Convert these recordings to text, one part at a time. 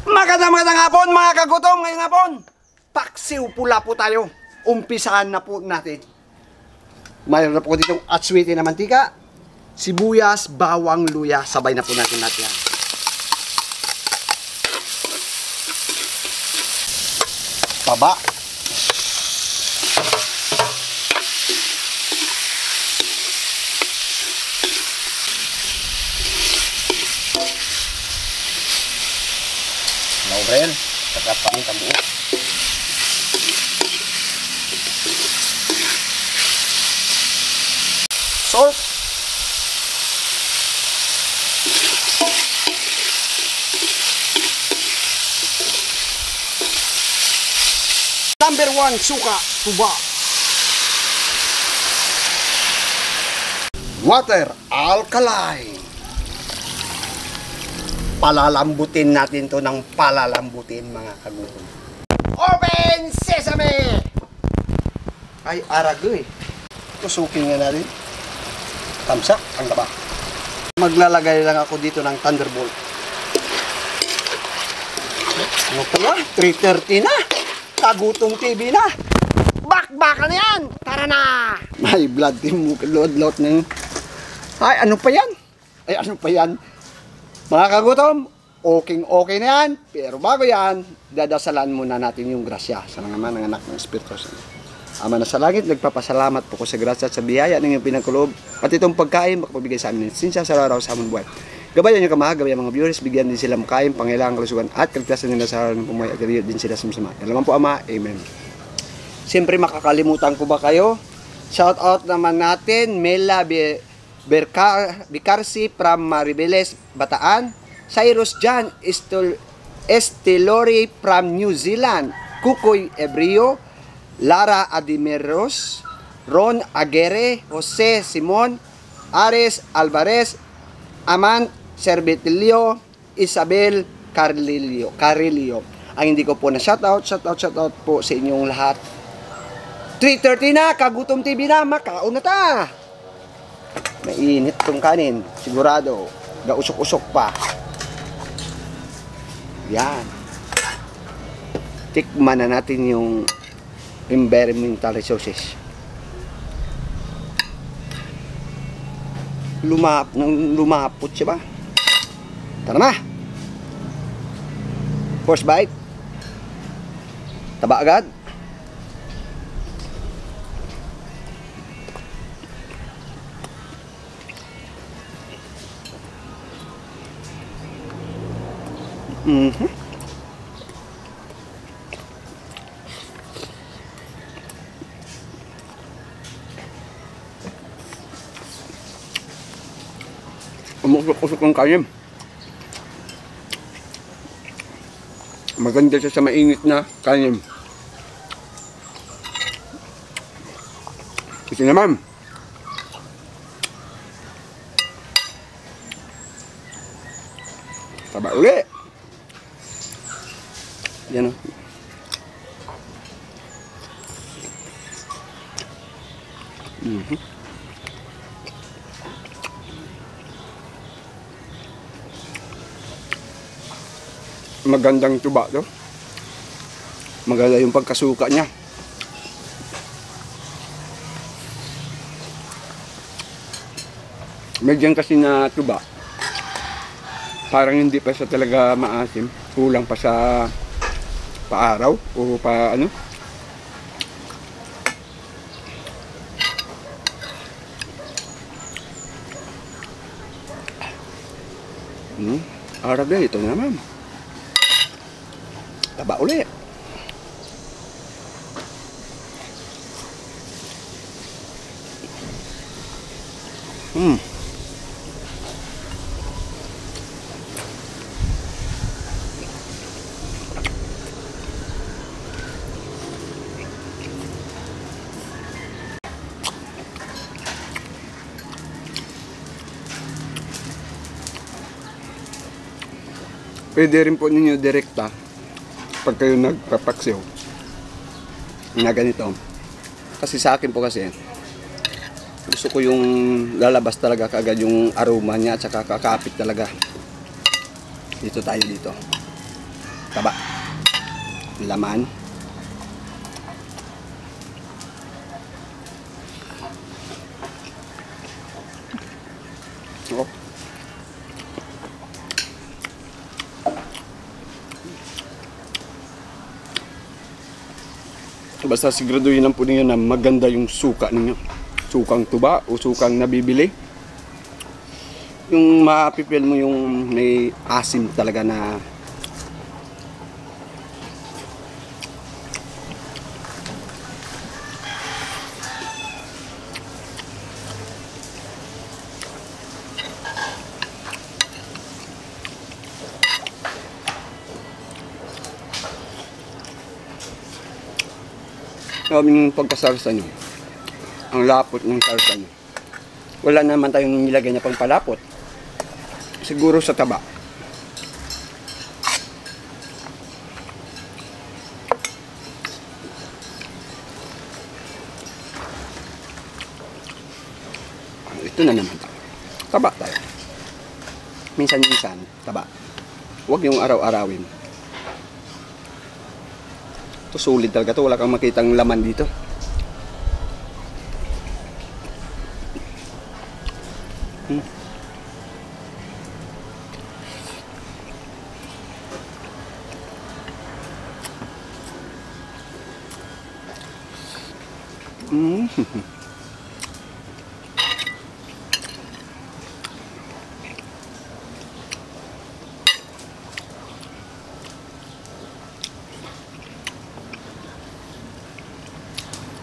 Magandang hapon mga kagutom. Ngayong hapon, paksiw pula po tayo. Umpisahan na po natin. Mayroon na po ditong atswiti na mantika, sibuyas, bawang, luya. Sabay na po natin natin yan. Taba. Laurel, saka paminta buo. Salt. Number 1, suka, tuba. Water, alkaline. Palalambutin natin to ng palalambutin mga kagutom. Open sesame! Ay, aragoy. Tusukin nga natin. Tamsak, ang gaba. Maglalagay lang ako dito ng Thunderbolt. Ano pala? 3:30 na. Kagutong TV na. Bakbakan na yan. Tara na. May blood team. Load ng... Ay, ano pa yan? Ay, ano pa yan? Mga kagutom, okay na yan. Pero bago yan, dadasalan muna natin yung grasya sa mga anak ng Espiritu Santo. Ama na sa langit, nagpapasalamat po ko sa grasya at sa biyaya ng iyong pinagkulob at itong pagkain makapabigay sa amin ng sinsya sa araw sa aming buhay. Gabayan niyo kamaha, gabayan mga viewers, bigyan din sila makain, pangailangan, kalusugan at kaligtasan nila sa araw ng pumuhay at gariyo din sila sa masama. Dalaman po Ama, Amen. Siyempre makakalimutan ko ba kayo? Shout out naman natin, Mela Bicarsi from Maribeles, Bataan, Cyrus John Estelori from New Zealand, Kukoy Ebrio, Lara Adimeros, Ron Aguirre, Jose Simon, Ares Alvarez, Aman Cervetilio, Isabel Carillo. Ang hindi ko po na shoutout po sa inyong lahat. 3:30 na, Kagutom TV na, makaon na ta. Mainit tong kanin, sigurado. Gausok-usok pa. Yan. Tikman na natin yung environmental resources. Lumapot siya ba? Tara na. First bite. Taba agad. Umusok-usok ng kanin. Maganda siya sa mainit na kanin. Ito naman. Taba ulit. Yan o. Magandang tuba to. Maganda yung pagkasuka niya. Medyan kasi na tuba. Parang hindi pa siya talaga maasim. Kulang pa sa paaraw o pa ano. Arabe, ito naman. Taba ulit. Pwede rin po ninyo direkta pag kayo nagpapaksiw na ganito. Kasi sa akin po kasi gusto ko yung lalabas talaga kaagad yung aroma niya at saka kakapit talaga. Dito tayo dito. taba. Laman. Oh. Basta siguraduhin lang po ninyo na maganda yung suka ninyo. Sukang tuba o sukang nabibili. Yung mapipil mo yung may asim talaga na yung pagkasarsa nyo. Ang lapot ng sarsa nyo. Wala naman tayong nilagay na pangpalapot. Siguro sa taba. Ito na naman tayo. Taba tayo. Minsan-minsan, taba. Huwag yung araw-arawin. Ito solid talaga to. Wala kang makitang laman dito.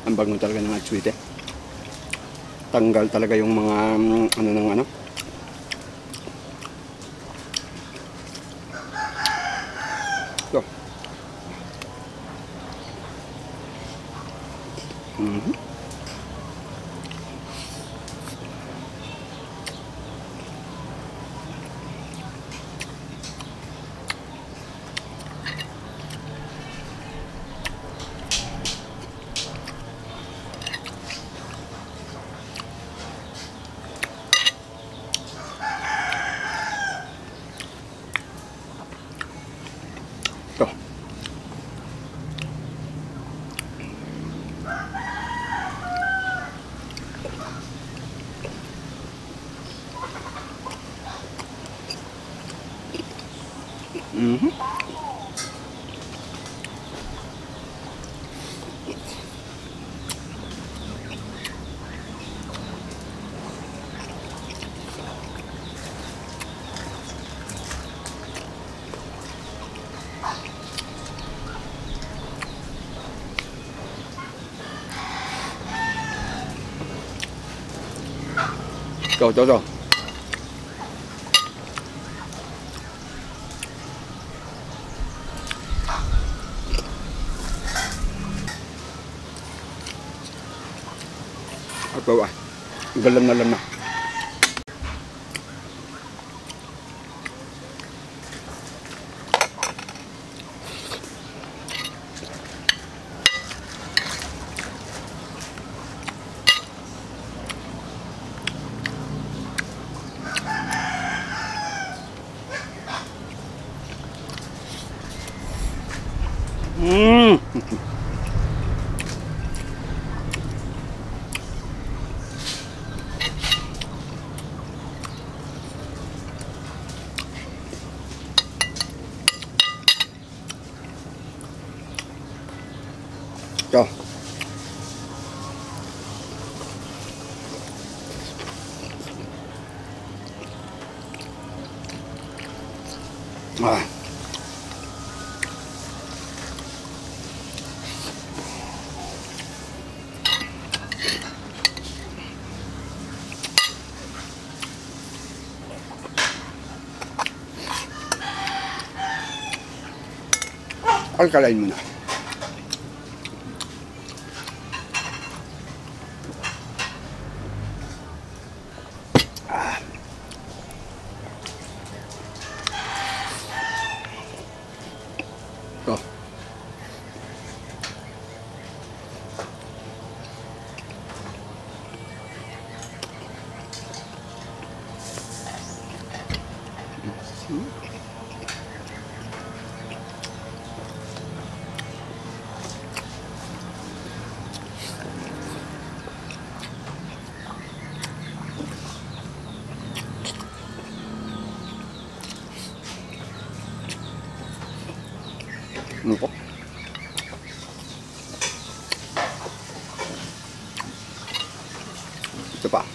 Ang bango talaga ng atswite. Tanggal talaga yung mga ano ng ano. So. Ito. Ito. Ito galam na lam na. Ito. Alkalain mo na. Ito. Ano po? Ito pa.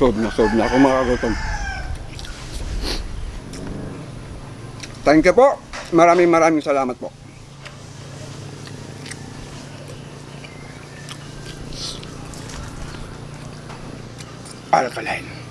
Sob na ako makakagutom. Thank you po. Maraming salamat po. Alkaline.